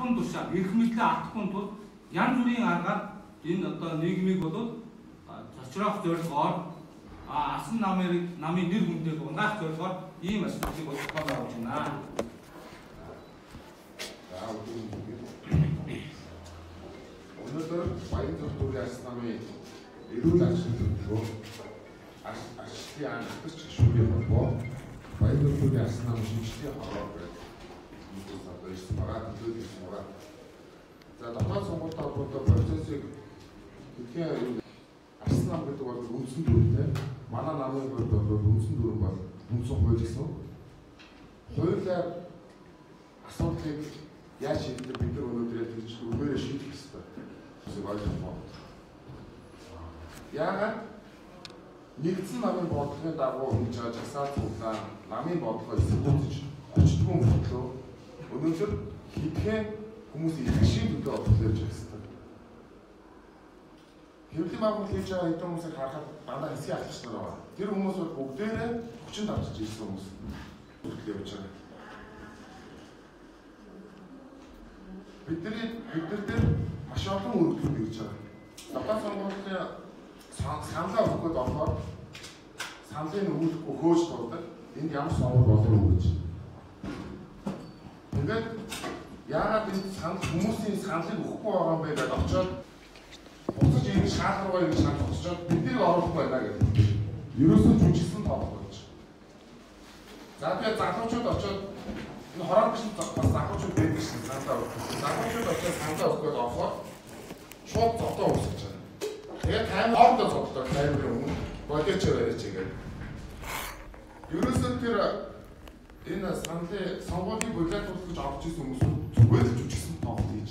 албан тушаал эрх мэдлээ алдахгүй тул янз бүрийн аргаар энэ одоо нийгмийг бол зочроох зорилгоор асан намын нэр хүндээ унгаах зорилгоор ийм асуудлыг бол тохиолдож байна. Өнөөдөр Баянзүрх дүүргийн асан намын эрүүл ашиг төлөвлөгөө ашиглалтын анхдагч гишүүний холбоо Баянзүрх дүүргийн асан намын шинжилгээ хороор байна. Ирсэн байгаа төлөвлөсөн байгаа. За дотоод сонгуультай холбоотой процессыг тэгэхээр асан нам гэдэг бол үндсэн дүрмтэй. Манай намын хувьд бол үндсэн дүрм бол үндсэн хууль гэсэн. Хуулиар асуудлыг яаж шийдэх бид нар өнөөдөр тэгж өгөөрэй шийдэх ёстой. Үсэг ойлгох байна. Яагаад нэгдсэн намын бодлогын дагуу хийж байгаа жагсаал цуглаа намын бодлогоо эсэргүүцэж 30 хүн бодлоо өнөөдөр хэдхэн хүмүүс иргэшийн төлөө бодлоо хийж байгаа ёстой. Хэвлэм агуулгыг хийж байгаа хэдэн хүмүүсийг харахад дандаа хэсгийн ахлагч нар байна. Тэр хүмүүс бол бүгдээрээ 30 давчиж ирсэн хүмүүс төлөө явж байгаа. Бид нар маш олон өргөдлүүд хийж байгаа. Дотоод сонгуулийн саналаа өгөх гээд орохоор саналыг өгөхгүй хөөж дурдаг. Энд ямар сонгуул болов гэж. Тэгээд яагаад энэ санал хүмүүсийн саналыг өгөхгүй байгаа юм бэ гэдээ очоод буцаж энэ шаардлагыг ингэ санал очоод бидний оруулах байна гэдэг. Ерөөсөө жүжигсэн тоолох гэж. За тэгээд залуучууд очоод энэ хорон гişн бас залуучууд байдаг шин саналаа өгөх. Залуучууд очоод саналаа өгөх гээд орохоор шууд зодоо үүсэж байгаа. Тэгээд тайм хоорондоо зоддог таймер өмнө бодож барьж игээд. Ерөөсөө тэр энэ саналын сонгуулийн болиотуулах гэж авч ирсэн хүмүүс зүгээр л жүжигсэн тоглолт хийж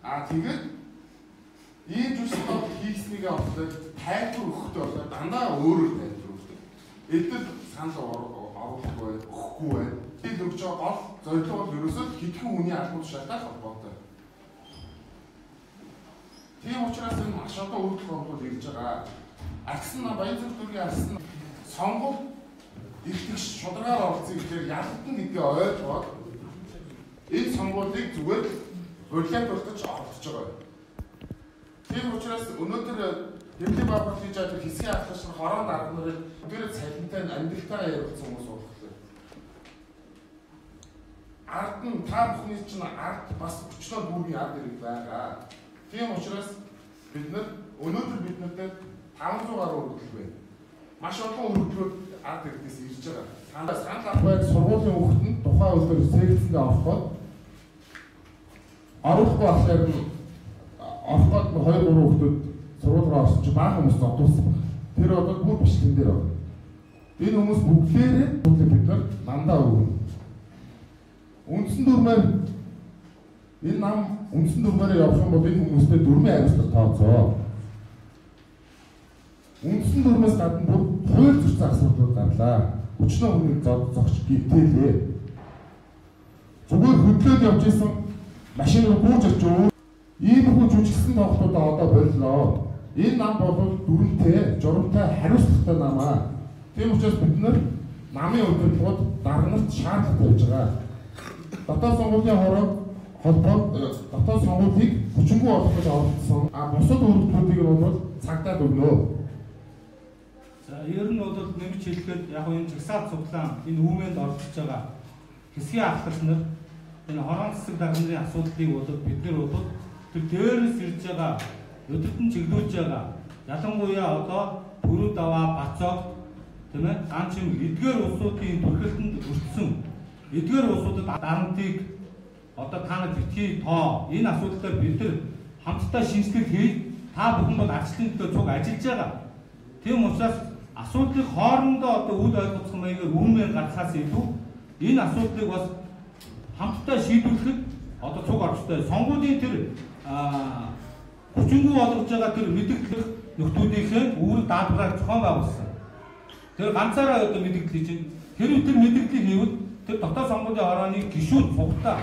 байгаа. Тэгээд ийм жүжигсэн тоглолт хийснийгээ аваад тайлбар өгөхдөө бол дандаа өөрөөр тайлбар өгдөг. Эдгээр санал оруулахгүй өгөхгүй байна. Бид өгч байгаа гол зорилго бол ерөөсөө хэдхэн хүний албан тушаалтай холбоотой. Тийм учраас энэ маш олон өөрчлөлт бодлого хийж байгаа. Асан нам Баянзүрх дүүргийн асан сонгуул итгэж шударгаар оролцсон гэхээр ялтан гэдгийг ойлгоод энэ сонгуулийг зүгээр болиотуулж оролцож байгаа. Тийм учраас өнөөдөр хэвлэм агуулгыг хийж байгаа хэсгийн ахлагч нар хорон арга нарыг бүгдээ цалинтай амьдралтайгаа ярилцсан хүмүүс болчихлоо. Ард нь та бүхний чинь ард бас өчнөө бүрийн ард ирэх байгаа. Тийм учраас бид нар өнөөдөр биднэртэй 500 гаруй өргөдөл байна. Маш олон өргөдлүүд ард ирдээс ирж байгаа. Санал авах сургуулийн хүүхэд нь тухайн өдөр секцэндээ ороход оруулахгүй ахлаар нь ороход 2-3 хүүхдүүд сургуулигаа орсон чи бага хүмүүс зодуулсан байна. Тэр одоо бүр бичлэгэн дээр байна. Энэ хүмүүс бүгдээрээ бид нар намдаа өгнө. Үндсэн дүрмээр энэ нам үндсэн дүрмээр явах юм бол энэ хүмүүстэй дүрмийн хариуцлага тооцоо. Үндсэн дүрмээс гадна бүр хууль зөрчил асуудлууд гарлаа. Өчнөө хүний зогч гівтээлээ. Зүгээр хөдлөөд явж исэн машин руу бууж ирж өө. Иймэрхүү жүжигсэн тоглолтуудаа одоо боллоо. Энэ нам бол дүрмтэй, журамтай, хариуцлагатай нам аа. Тийм учраас бид нар намын удирдлагууд даргант шаардлагатай байж байгаа. Дотоод сонгуулийн холбоо дотоод сонгуулийг хүчингүй болох гэж оролцсон. Бусад өргөдлүүдийг бол цагдаад өгнө. За ер нь бол нэмж хэлэхэд яг энэ жагсаал цуглаан энэ үүмэнд оролцож байгаа хэсгийн ахлагч нар энэ хорон засаг дарганы асуудлыг бол бид нар бол тэр дээрээс ирж байгаа өдөртөн чиглүүлж байгаа ялангуяа одоо Пүрэв даваа Бацог тийм ээ ганцхан эдгээр улсуудын төрхөлтөнд өртсөн эдгээр улсуудад дарамтыг одоо та нар битгий тоо энэ асуудлаар бид нар хамтдаа шинжилгээ хийж та бүхэн бол арчлалын төлөө цуг ажиллаж байгаа. Тийм учраас асуудлыг хоорондоо одоо үл ойлгох маягаар үүмээр гаргахаас илүү энэ асуудлыг бас хамтдаа шийдвэрлэхэд одоо цуг орчтой. Сонгуулийн тэр хүчингүй болгож байгаа тэр мэдээлэл нөхдүүдийнхээ үүрэг даатгараар зохион байгуулсан. Тэр ганцаараа одоо мэдээлэл хийж байна. Хэрвээ тэр мэдээллийг хийвэл тэр дотоод сонгуулийн хорооны гишүүн цугтаа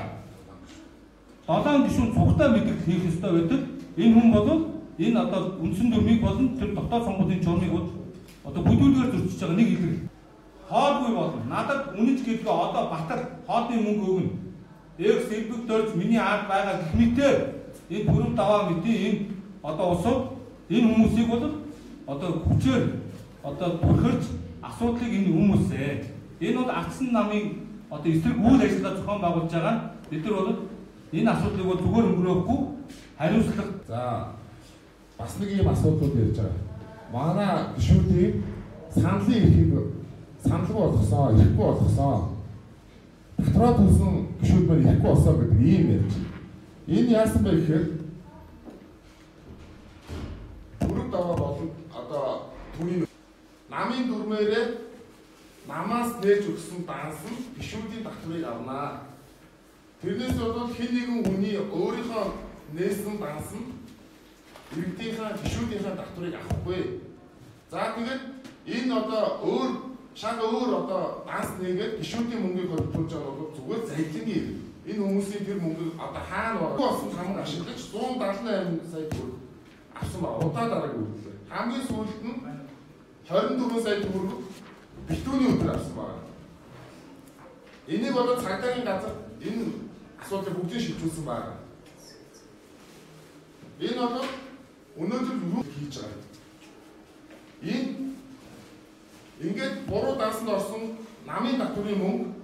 7 гишүүн цугтаа мэдээлэл хийх ёстой байдаг. Энэ хүн бол энэ одоо үндсэн дүрмийг болон тэр дотоод сонгуулийн журмыг одоо бүдүүлгээр зөрчиж байгаа нэг илэрхийлэл. Хоолгүй болно. Надад үнэж гэлгээ одоо Батар хоолны одын мөнгө өгнө. X элбэг дөрж миний ард байгаа гэх мэтээр энэ бүрэн даваа мэдээ энэ одоо усууд энэ хүмүүсийг бол одоо хүчээр одоо бүрхэрч асуудлыг энэ хүмүүсээ энэ бол Ардсан намын одоо эсрэг үйл ажиллагаа зохион байгуулж байгаа бид нар бол энэ асуудлыг бол зүгээр өнгөрөөхгүй хариуцлага. За бас нэг юм асуудлууд ярьж байгаа. Манай гишүүдийн саналын эрхийг саналгүй болгосоо, ирэхгүй болгосоо. Дотроо төлсөн гишүүд маань ирэхгүй болсоо гэдэг ийм ярьж. Энэ яасан бэ гэхээр бүрэн даваа болон одоо түүний намын дүрмээрээ намаас нээж өгсөн данс нь гишүүдийн татварыг авнаа. Тэрнээс бол хэн нэгэн хүний өөрийнхөө нээсэн данс нь иргэдийнхээ гишүүдийнхээ татварыг авахгүй. За тэгээд энэ одоо өөр одоо данс нээгээд гишүүдийн мөнгийг хөдөлж байгаа бол зүгээр загилын энэ хүмүүсийн тэр мөнгөийг одоо хаана болсон хамаг ашиглаж 178 сая төгрөг авсан ба удаа дараагийн үйлдэл. Хамгийн сүүлд нь 24 сая төгрөг битүүний өдөр авсан байна. Энийг бол цагдаагийн газар энэ асуудлыг бүгдийг шийдүүлсэн байна. Энэ бол өнөөдөр юу хийж байгаа юм? Ингээд буруу дансанд орсон намын татврын мөнгө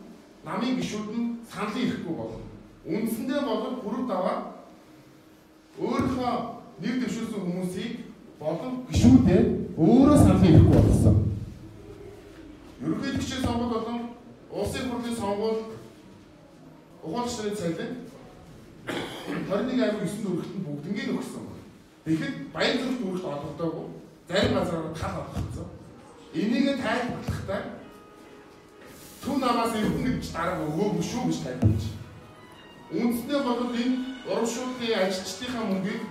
намын гишүүд нь саналын ирэхгүй болно. Үндсэндээ бол бүрэг даваа өөрийнхөө нэр дэвшүүлсэн хүмүүсийг болон гишүүдээ өөрөө саналын ирэхгүй болсон. Ерөнхийлөгчийн сонгуульд болон улсын хурлын сонгуульд ухаалч нарын цалин 21.9 төгрөгт бүгднийг өгсөн. Тэгэхэд Баянзүрх төгрөгт олгодоогүй зарим газараар тал олгогдсон. Энийг тайлбарлахдаа түн намаас ирдэн гэж дараа өгөөгүй шүү гэж тайлбарлаж. Үндсэндээ бол энэ урамшууллын ажилчдынхаа мөнгийг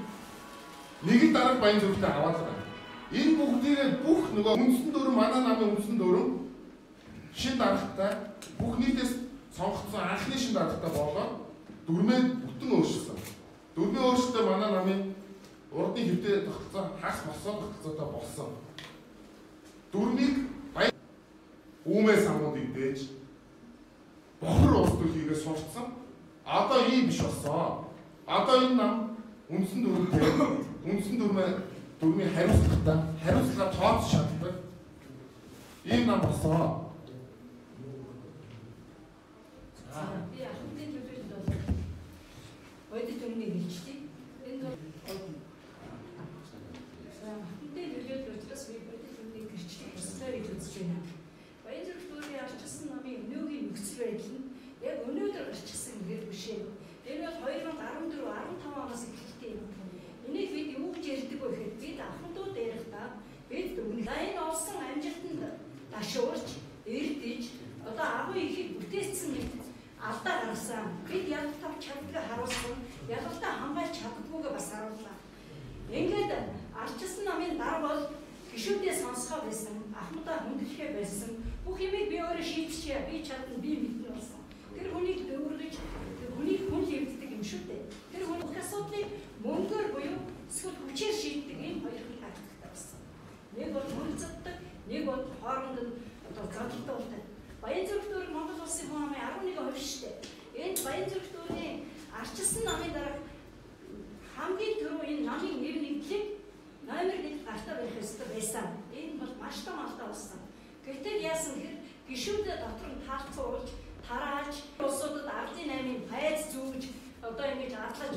нэг дараг Баянзүрхтээ аваад байгаа. Энэ бүгдээрээ бүх нөгөө үндсэн дүрм манай намын үндсэн дүрм шин дарагтай бүх нийтээс сонгогдсон анхны шин дарагтай болоод дүрмээ бүтэн өөрчилсөн. Дүрмийн өөрчлөлтөд манай намын урдын хэвтээ тогтцоо хагас тогтцоотой болсон. Дүрмийг Үүмээ самуудыг дээж бохор улс төрхийгээ сурцсан. Одоо ийм биш болсон. Одоо энэ нам үндсэн дүрмтэй үндсэн дүрмийн хариуцлага тооцож чаддаг. Ийм нам болсон. Би ахмадын төлөвлөлд бол бодит өмнө хэлчихье. Энэ бол ахмадын төлөвлөлд учраас би бодит өмнө гэрчлэх ёстой гэж үзэж байна. Баянзүрх төрийн ардчилсан намын өнөөгийн нөхцөл байдал нь яг өнөөдөр гарчихсан гэр бишээ. Энэ бол 2014-15 оноос эхэлтэй юм. Энийг бид юу гэж ярьдаг вэ гэхээр бид ахмадууд ярихдаа бид энэ олсон амжилтанд дашуурч, эрдэж, одоо агуу ихийг бүтээсэн мэт алдаа гаргасан. Бид ялалтав чаддгаа харуулсан, ялалтаа хамгаалж чаддгүйгээ бас харууллаа. Ингээд ардчилсан намын дараа бол гишүүдээ сонсгоо байсан, ахмадаа хүндэтгэхэ байсан. Бүх юмыг би өөрөө шийдчихье, би чадна, би мэднэ болсон. Тэр хүнийг дөрвөргөж, хүнийг хүн хэмждэг юм шүү дээ. Тэр хүн бүх асуудлыг мөнгөөр буюу эсвэл хүчээр шийддэг энэ хоёр хүн харагддаг болсон. Нэг бол мөрөлцөддөг, нэг бол хооронд нь одоо зодтолтой. Баянзүрх төрийн Монгол улсын хүн амын 11% шүү дээ. Энэ Баянзүрх төрийн ардчилсан намын дараа хамгийн түрүү энэ намын нэр нэгдлийг номер 1 гартаа барих ёстой байсан. Энэ бол маш том алдаа болсон. Гэтэл яасан гэхээр гишүүдээ дотор нь таалцуулж, тарааж, улсуудад ардын 8-ын пайз зүүж, одоо ингэж адлаж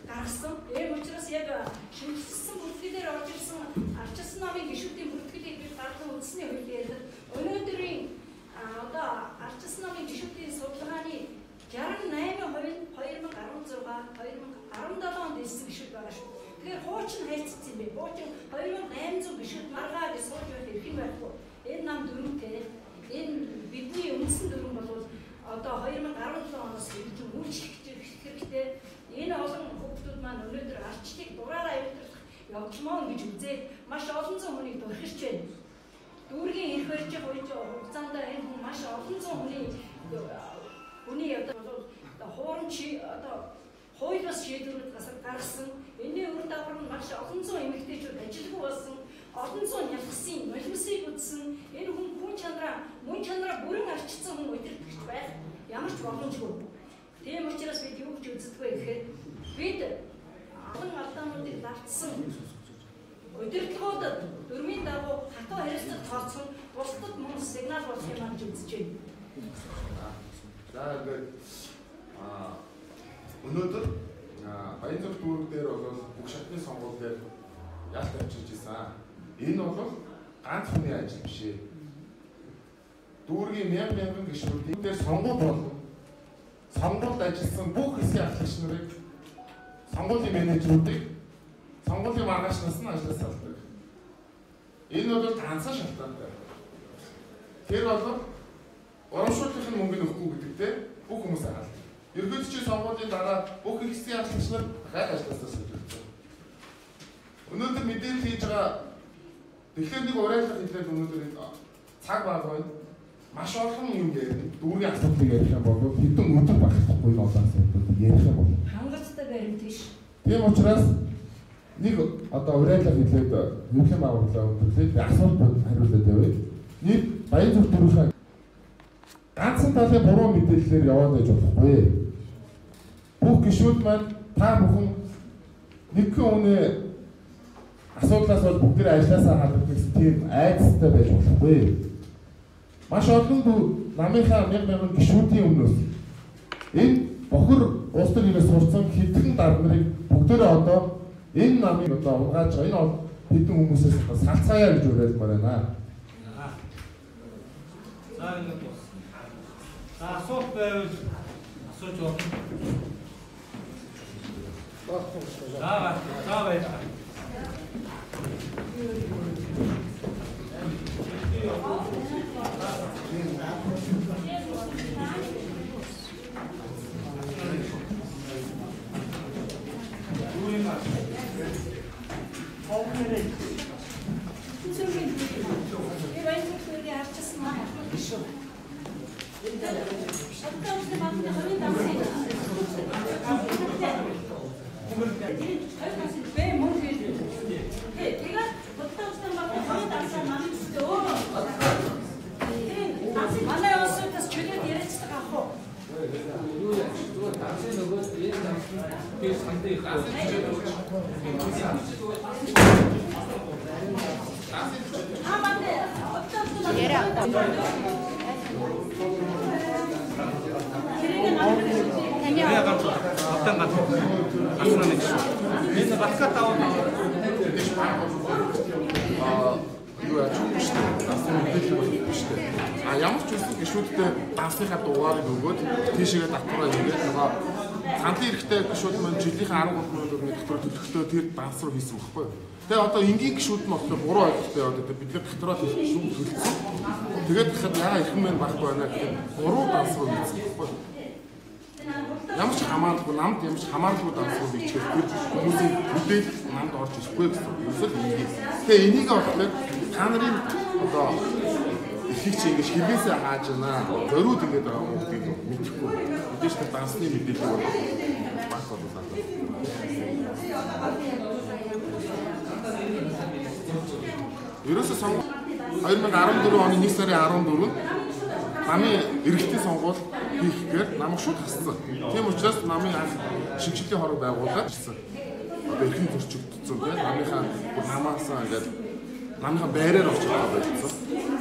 гаргасан. Энэ учраас яг шинжилсэн бүртгэлээр орж ирсэн ардчилсан намын гишүүдийн бүртгэлийг бид гарган үзсний үед ярьдаг. Өнөөдрийн одоо ардчилсан намын гишүүдийн судалгааны 68% нь 2016, 2017 онд ирсэн гишүүд байгаа шүү. Тэгэхээр хуучин хайцсан юм бэ. Хуучин 2800 гишүүд маргаа гэж сууж байх эрх юм байхгүй. Энэ нам дүрмтэй энэ бидний үндсэн дүрм бол одоо 2017 оноос ирсэн үйлчлэгч хэрэгтэй. Энэ олон хүүхдүүд маань өнөөдөр ардчлалыг дураараа явуулах явуулмаа гэж үзээд маш олон зуун хүнийг дурхирч байна. Дүүргийн эрх барьж хугацаанд энэ хүн маш олон зуун хүний одоо хуурамч одоо хууль бас шийдвэрүүд гаргасан. Энэний үр дагавар нь маш олон зуун эмэгтэйчүүд ажилгүй болсон. Олон зуун ялгсан, нулимсыг үзсэн. Энэ хүн мөн чанараа бүрэн арчилсан хүн удирдахч байх ямар ч боломжгүй. Тийм учраас бид юу гэж үздэг вэ гэхээр бид олон алдаануудыг давтсан удирдлагуудад дөрмийн дагуу хатуу харилцаг тооцсон бусдад мөн сигнал болох юм гэж үзэж байна. За ингээд өнөөдөр Баянзүрх дүүрэг дээр бол бүх шатны сонгуул дээр ялт авчирч ирсэн. Энэ бол ганц хүний ажил биш ээ. Дүүргийн мянган гишүүдийн дээр сонгуул бол сонгуульд ажилласан бүх хэсгийн ахлагч нарыг сонгуулийн менежерүүдийг сонгуулийн маргаашнаас нь ажлаас салдаг. Энэ бол ганцхан шалтгаантай. Тэр бол урамшууллын мөнгө өгөхгүй гэдэгтэй бүх хүмүүс хаалт. Ерөнхийдөө сонгуулийн дараа бүх хэсгийн ахлагч нар дахиад ажлаасаа суулгасан. Өнөөдөр мэдээлэл хийж байгаа тэгэхээр нэг урайлах хэлээд өнөөдөр цаг баг байна. Маш олон юм ярина. Дүүргийн асуудлыг ярих юм бол хэдэн өдөр багтахгүй нь олон асуудлыг ярих юм бол хангалттай баримт тийш. Тийм учраас нэг одоо урайлах хэлээд хөвлөм байгууллаа өндөрлээд асуулт хариулаад явъя. Нэг Баянзүрх дүүргийн ганцхан талын буруу мэдээллээр яваад байж болохгүй. Бүх гишүүд маань та бүхэн нэгэн үнэ асуудлаас бол бүгд ажилласаа халах гэсэн тийм айдастай байж болохгүй. Маш олон намынхаа мянган гишүүдийн өмнөөс энэ бохор улс төрийн сурцсан хэдхэн дарга нарыг бүгдөө одоо энэ намыг одоо угааж байгаа энэ хэдэн хүмүүсээс салцгаая гэж уриалмаар байна. За ингэ бос. За асуулт байвал асууж болно. За баярлалаа. Ямар ч үсэн гишүүдтэй давсныхаа дугаарыг өгөөд тийшээгээ татвараа хийгээд нөгөө цандлын эрэхтэй гишүүд маань жилийн 13 мянга дотор төлөхтөө тэр давс руу хийсэн байхгүй. Тэгээ одоо энгийн гишүүд нь болохоор буруу ойлголттой яваад байдаг. Бид нэр татвараа төлсөн. Тэгээд дахиад яга их мэн баггүй байна гэхэд буруу давс руу хийсэн байхгүй. Ямар ч хамааралгүй намд ямар ч хамааралгүй давс руу хийчихвэл тэр хүмүүсийн бүтээл намд орж ирэхгүй гэсэн. Ерөөсөө энгийн. Тэгээ энийг болохоор та нарын одоо их чи ингэж хэрэгээсээ хааж байна. Зориуд ингэж байгаа юм гэдгийг мэдэхгүй. Мэдээж тэр дансны мэдээлэл бол баг болоо. Ерөөсөө сонгуул 2014 оны 1 сарын 14-нд намын эргэлтийн сонгуул хийхээр намайг шууд хассан. Тийм учраас намын шинжилгээ хорог байгуулаад ирсэн. Одоо эрхэм төрчөгдсөн тийм намынхаа намаасаа ингээд намынхаа байраар орж байгаа байсан.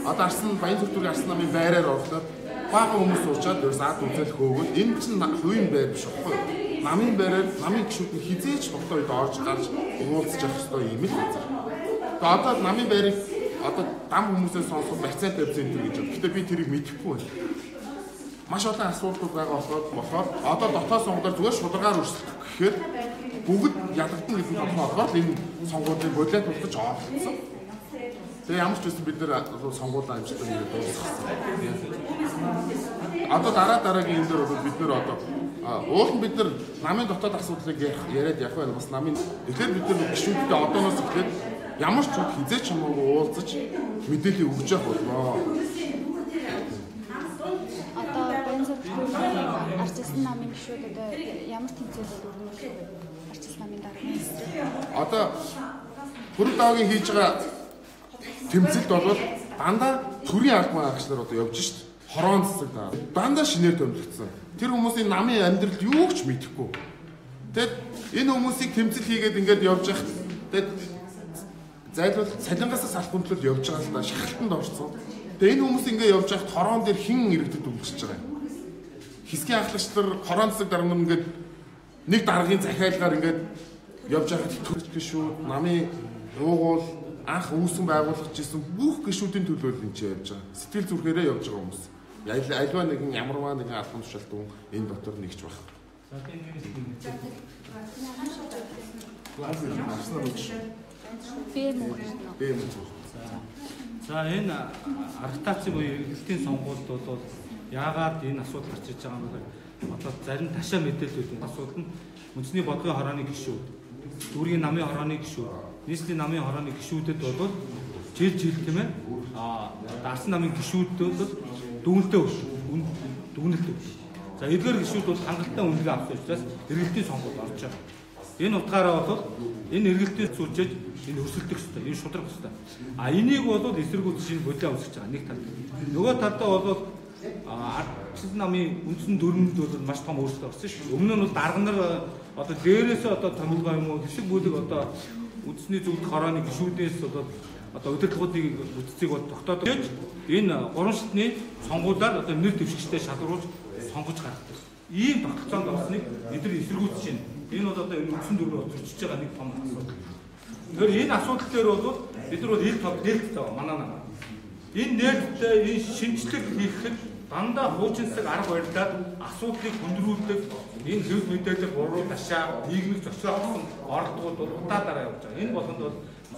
Одоо арсан Баянзүрх дүүргийн арсан намын байраар орлоо. Бага хүмүүс суучаад ерөөс ад үзэл хөөгөл энэ чинь хувийн байр биш байхгүй юу? Намын байраар намын гишүүд нь хизээч хотоо үед орж гарч уулзах ёстой юм л хэзээ. Тэгээ одоо намын байрыг одоо дам хүмүүсээс сонсох барьцаатай центр гэж байна. Гэтэ би тэрийг мэдэхгүй байна. Маш олон асуудлууд байгаа болохоор одоо дотоод сонгуульд зүгээр шударгаар өрсөлдөх гэхээр бүгд ялгдсан гэсэн тодорхой энэ сонгуулийн бодлоод тулж олцсон. Тэгээ ямар ч үсэн бид нэр сонгуулаа амжилттай нэгэ дуусгасан. Одоо дараагийн юм дээр бид нэр одоо уулын бид нар намын дотоод асуудлыг яриад явах байл бас намын тэгэхээр бид нар гишүүдтэй одооноос эхлээд ямар ч үг хизээч хамаагүй уулзаж мэдээлэл өгч явах болноо. Одоо Баянзүрх дүүргийн арчилсан намын гишүүд одоо ямар тэмцээлүүд өрнөх вэ? Арчилсан намын дараа. Одоо бүрд даагийн хийж байгаа тэмцэлд бол дандаа төрийн албан агч нар одоо явж шít. Хорон цэцэг дандаа шинээр томилгдсон. Тэр хүмүүсийн намын амьдрал юу ч мэдэхгүй. Тэгэд энэ хүмүүсийг тэмцэл хийгээд ингээд явж байхад тэгэд зайлвал цалингаас салбарын төлөө явж байгаа л да шахалтанд орсон. Тэгээ энэ хүмүүс ингээд явж байхад хорон дээр хэн иргэдэд үлдчихэж байгаа юм. Хэсгийн ахлагч нар хорон цэцэг дарга ингээд нэг даргын захиалгаар ингээд явж байхад төрч гişүүд намын уугуул анх үүсгэн байгуулах гэсэн бүх гişүүдийн төлөө энэ ч явж байгаа. Сэтгэл зүрхээрээ явж байгаа хүмүүс. Альва нэгэн ямарваа нэгэн албан тушаалт энэ дотор нэгж байх. За тийм нэг За энэ аргатаач буюу эргэлтийн сонгуульд бол яагаад энэ асуудал гарч иж байгаа юм бэ? Одоо зарим ташаа мэдээлэлүүд асуудал нь үндэсний бодлогын хорооны гишүүд, дүүргийн намын хорооны гишүүд, нийслэлийн намын хорооны гишүүдэд бол жил тийм ээ дарсан намын гишүүдэд бол дүгнэлттэй. За эдгээр гишүүд бол хангалттай үнэлгээ авсан учраас эргэлтийн сонгуульд орж байгаа. Энэ утгаараа бол энэ эргэлтийн сүлжээж энэ өрсөлдөх ёстой, энэ шудрах ёстой. Энийг бол эсэргүүцэж шинэ бодлоо үүсгэж байгаа нэг тал. Нөгөө талдаа бол арчил намын үндсэн дүрмэнд бол маш том өөрчлөлт орсон шүү. Өмнө нь бол дарга нар одоо дээрээс одоо томилгоо юм уу хэсэг бүлэг одоо үндэсний зөвлөлт хорооны гишүүдээс бол одоо удирдлагуудыг бүтцийг бол тогтоодож энэ гурван шатны сонгуулиар одоо нэр дэвшигчтэй шалгаруулж сонгож гаргадаг. Ийм тогтолцоонд орсныг эдгээр эсэргүүцэж байна. Энэ бол одоо энэ үндсэн дүрмээр зөрчиж байгаа нэг том асуудал. Тэгэхээр энэ асуудал дээр бол бид нар бол ил тод нээлттэй байгаа манай намаа. Энэ нээлттэй энэ шинжлэх хийхэд дандаа хуучинсаг арга барилдаад асуудлыг хүндрүүлдэг энэ хэв мэдээлэл буруу ташаа нийгмийг зохицуулсан оролдогууд бол удаадараа явж байгаа. Энэ болгонд бол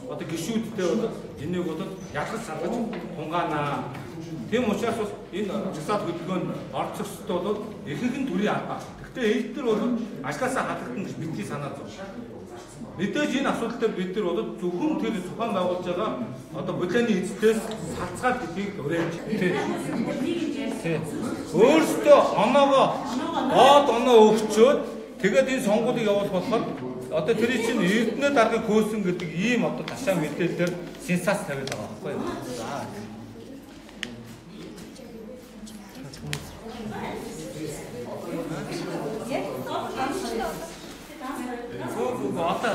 одоо гишүүдтэй бол энийг бол ялгаж салгаж тунгаанаа. Тийм учраас бас энэ жагсаалт хөдөлгөөнд оролцохтой бол ихэнх төрлийн албаа. Гэхдээ эдгээр бол ажлаасаа хадгалсан гэж бидний санаа зов. Мэдээж энэ асуудал дээр бид нар бол зөвхөн тэр зохион байгуулж байгаа одоо булааны эзэдээс салцгаад гэдгийг уриалж тийм. Өөртөө оноо өгчөөд тэгээд энэ сонгуулийг явуулах болохоор одоо тэрий чинь Эрдэнэ даргыг хөөсөн гэдэг ийм одоо ташаа мэдээлэлээр сенсац тавиад байгаа байхгүй юу? За. Одоо